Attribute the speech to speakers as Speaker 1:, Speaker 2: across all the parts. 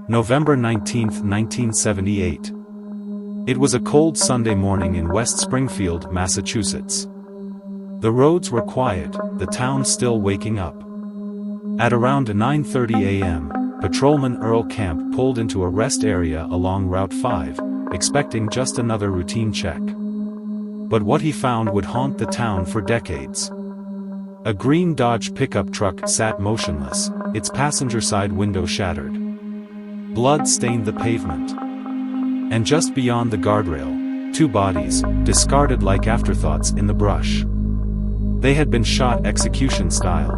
Speaker 1: November 19, 1978. It was a cold Sunday morning in West Springfield, Massachusetts. The roads were quiet, the town still waking up. At around 9:30 a.m., Patrolman Earl Camp pulled into a rest area along Route 5, expecting just another routine check. But what he found would haunt the town for decades. A green Dodge pickup truck sat motionless, its passenger side window shattered. Blood stained the pavement. And just beyond the guardrail, two bodies, discarded like afterthoughts in the brush. They had been shot execution style.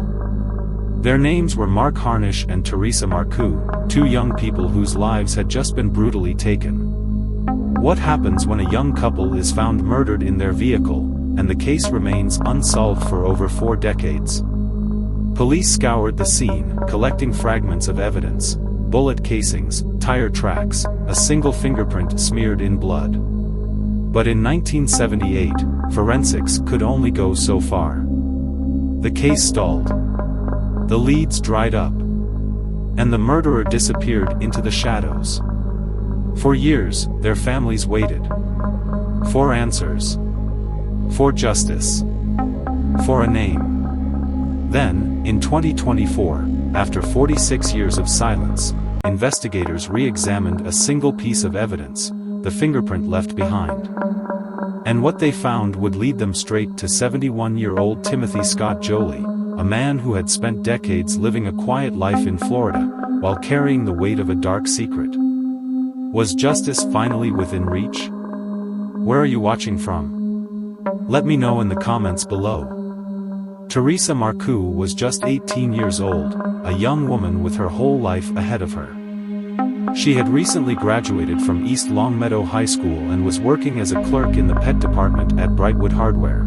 Speaker 1: Their names were Mark Harnish and Teresa Marcoux, two young people whose lives had just been brutally taken. What happens when a young couple is found murdered in their vehicle, and the case remains unsolved for over 4 decades? Police scoured the scene, collecting fragments of evidence, bullet casings, tire tracks, a single fingerprint smeared in blood. But in 1978, forensics could only go so far. The case stalled. The leads dried up. And the murderer disappeared into the shadows. For years, their families waited. For answers. For justice. For a name. Then, in 2024, after 46 years of silence, investigators re-examined a single piece of evidence, the fingerprint left behind. And what they found would lead them straight to 71-year-old Timothy Scott Jolie, a man who had spent decades living a quiet life in Florida, while carrying the weight of a dark secret. Was justice finally within reach? Where are you watching from? Let me know in the comments below. Teresa Marcoux was just 18 years old, a young woman with her whole life ahead of her. She had recently graduated from East Longmeadow High School and was working as a clerk in the pet department at Brightwood Hardware.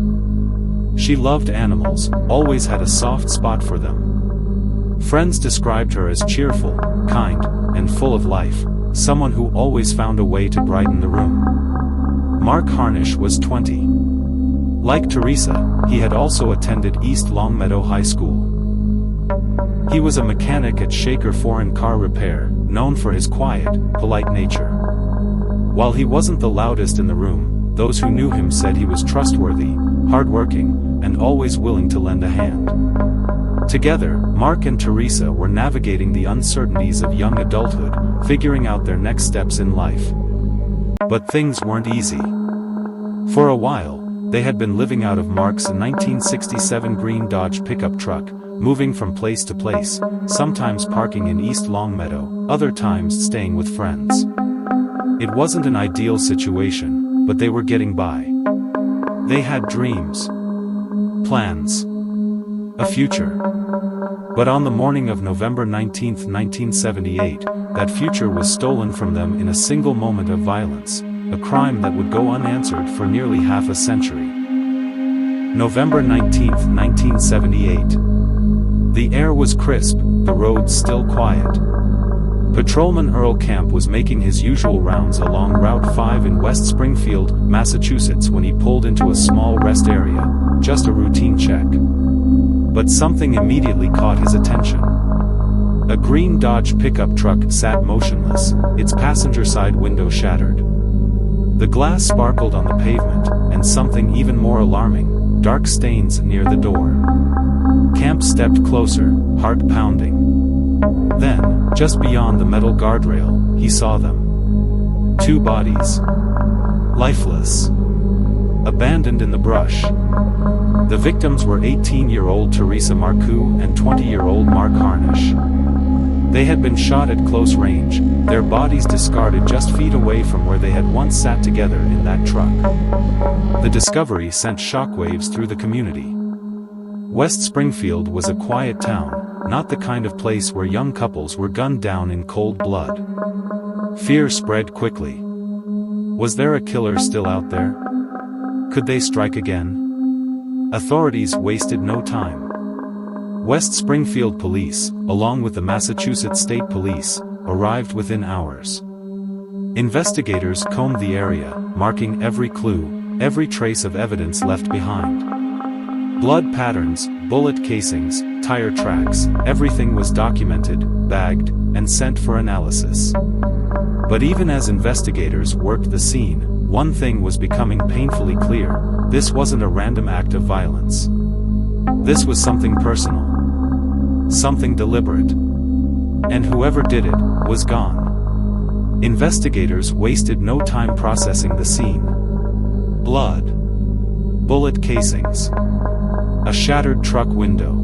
Speaker 1: She loved animals, always had a soft spot for them. Friends described her as cheerful, kind, and full of life, someone who always found a way to brighten the room. Mark Harnish was 20. Like Teresa, he had also attended East Longmeadow High School. He was a mechanic at Shaker Foreign Car Repair, known for his quiet, polite nature. While he wasn't the loudest in the room, those who knew him said he was trustworthy, hardworking, and always willing to lend a hand. Together, Mark and Teresa were navigating the uncertainties of young adulthood, figuring out their next steps in life. But things weren't easy. For a while, they had been living out of Mark's 1967 green Dodge pickup truck, moving from place to place, sometimes parking in East Longmeadow, other times staying with friends. It wasn't an ideal situation, but they were getting by. They had dreams, plans, a future. But on the morning of November 19, 1978, that future was stolen from them in a single moment of violence, a crime that would go unanswered for nearly half a century. November 19, 1978. The air was crisp, the roads still quiet. Patrolman Earl Camp was making his usual rounds along Route 5 in West Springfield, Massachusetts when he pulled into a small rest area, just a routine check. But something immediately caught his attention. A green Dodge pickup truck sat motionless, its passenger side window shattered. The glass sparkled on the pavement, and something even more alarming, dark stains near the door. Camp stepped closer, heart pounding. Then, just beyond the metal guardrail, he saw them. 2 bodies. Lifeless. Abandoned in the brush. The victims were 18-year-old Teresa Marcoux and 20-year-old Mark Harnish. They had been shot at close range, their bodies discarded just feet away from where they had once sat together in that truck. The discovery sent shockwaves through the community. West Springfield was a quiet town, not the kind of place where young couples were gunned down in cold blood. Fear spread quickly. Was there a killer still out there? Could they strike again? Authorities wasted no time. West Springfield Police, along with the Massachusetts State Police, arrived within hours. Investigators combed the area, marking every clue, every trace of evidence left behind. Blood patterns, bullet casings, tire tracks, everything was documented, bagged, and sent for analysis. But even as investigators worked the scene, one thing was becoming painfully clear: this wasn't a random act of violence. This was something personal. Something deliberate. And whoever did it was gone. Investigators wasted no time processing the scene. Blood. Bullet casings. A shattered truck window.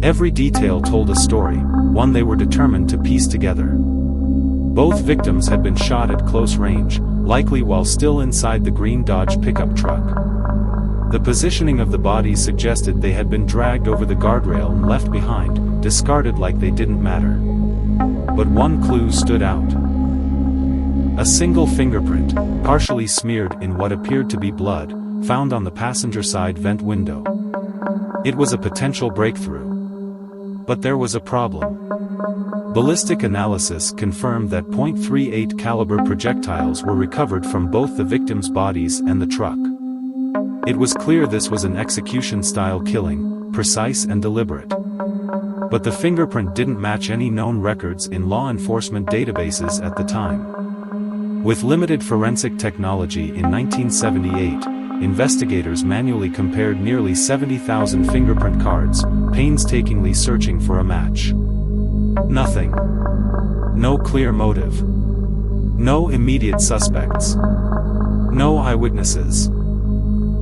Speaker 1: Every detail told a story, one they were determined to piece together. Both victims had been shot at close range, likely while still inside the green Dodge pickup truck. The positioning of the bodies suggested they had been dragged over the guardrail and left behind, discarded like they didn't matter. But one clue stood out. A single fingerprint, partially smeared in what appeared to be blood, found on the passenger side vent window. It was a potential breakthrough. But there was a problem. Ballistic analysis confirmed that .38 caliber projectiles were recovered from both the victims' bodies and the truck. It was clear this was an execution-style killing, precise and deliberate. But the fingerprint didn't match any known records in law enforcement databases at the time. With limited forensic technology in 1978, investigators manually compared nearly 70,000 fingerprint cards, painstakingly searching for a match. Nothing. No clear motive. No immediate suspects. No eyewitnesses.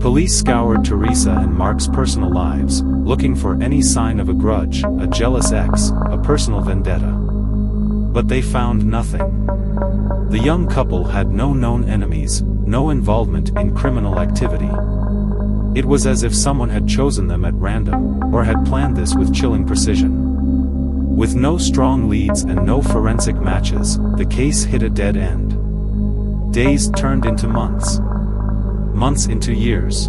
Speaker 1: Police scoured Teresa and Mark's personal lives, looking for any sign of a grudge, a jealous ex, a personal vendetta. But they found nothing. The young couple had no known enemies, no involvement in criminal activity. It was as if someone had chosen them at random, or had planned this with chilling precision. With no strong leads and no forensic matches, the case hit a dead end. Days turned into months. Months into years.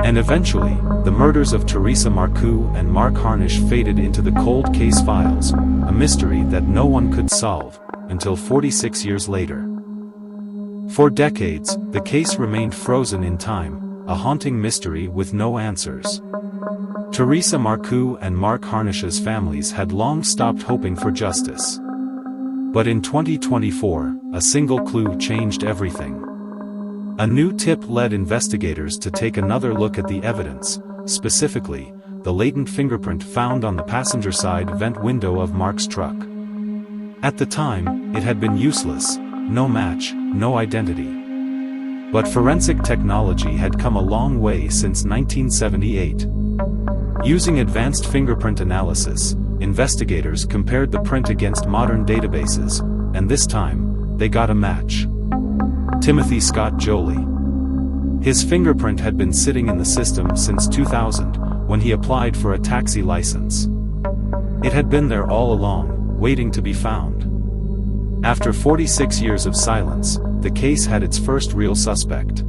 Speaker 1: And eventually, the murders of Teresa Marcoux and Mark Harnish faded into the cold case files, a mystery that no one could solve, until 46 years later. For decades, the case remained frozen in time, a haunting mystery with no answers. Teresa Marcoux and Mark Harnish's families had long stopped hoping for justice. But in 2024, a single clue changed everything. A new tip led investigators to take another look at the evidence, specifically, the latent fingerprint found on the passenger side vent window of Mark's truck. At the time, it had been useless, no match, no identity. But forensic technology had come a long way since 1978. Using advanced fingerprint analysis, investigators compared the print against modern databases, and this time, they got a match. Timothy Scott Jolie. His fingerprint had been sitting in the system since 2000, when he applied for a taxi license. It had been there all along, waiting to be found. After 46 years of silence, the case had its first real suspect.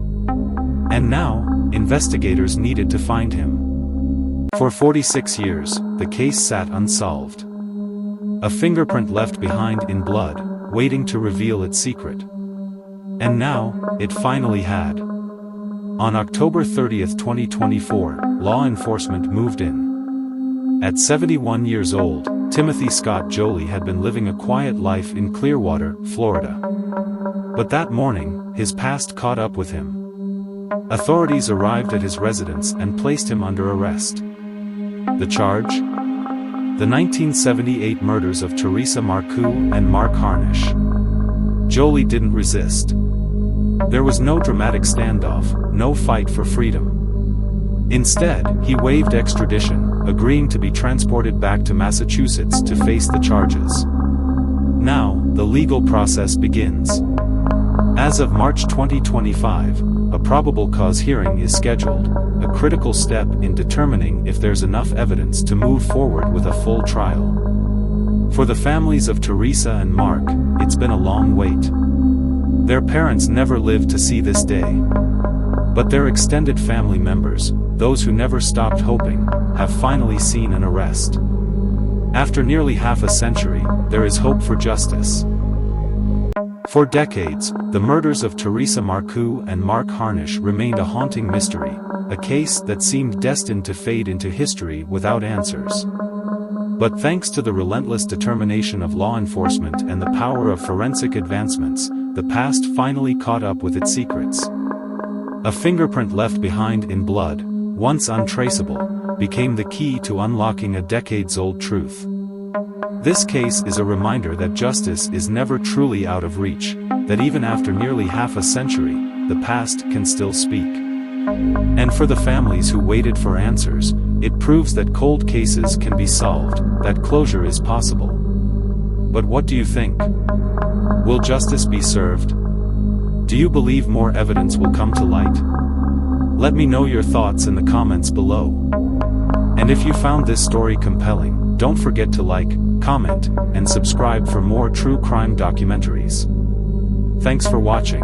Speaker 1: And now, investigators needed to find him. For 46 years, the case sat unsolved. A fingerprint left behind in blood, waiting to reveal its secret. And now, it finally had. On October 30, 2024, law enforcement moved in. At 71 years old, Timothy Scott Jolie had been living a quiet life in Clearwater, Florida. But that morning, his past caught up with him. Authorities arrived at his residence and placed him under arrest. The charge? The 1978 murders of Teresa Marcoux and Mark Harnish. Jolie didn't resist. There was no dramatic standoff, no fight for freedom. Instead, he waived extradition, agreeing to be transported back to Massachusetts to face the charges. Now, the legal process begins. As of March 2025, a probable cause hearing is scheduled, a critical step in determining if there's enough evidence to move forward with a full trial. For the families of Teresa and Mark, it's been a long wait. Their parents never lived to see this day. But their extended family members, those who never stopped hoping, have finally seen an arrest. After nearly half a century, there is hope for justice. For decades, the murders of Teresa Marcoux and Mark Harnish remained a haunting mystery, a case that seemed destined to fade into history without answers. But thanks to the relentless determination of law enforcement and the power of forensic advancements, the past finally caught up with its secrets. A fingerprint left behind in blood, once untraceable, became the key to unlocking a decades-old truth. This case is a reminder that justice is never truly out of reach, that even after nearly half a century, the past can still speak. And for the families who waited for answers, it proves that cold cases can be solved, that closure is possible. But what do you think? Will justice be served? Do you believe more evidence will come to light? Let me know your thoughts in the comments below. And if you found this story compelling, don't forget to like, comment, and subscribe for more true crime documentaries. Thanks for watching.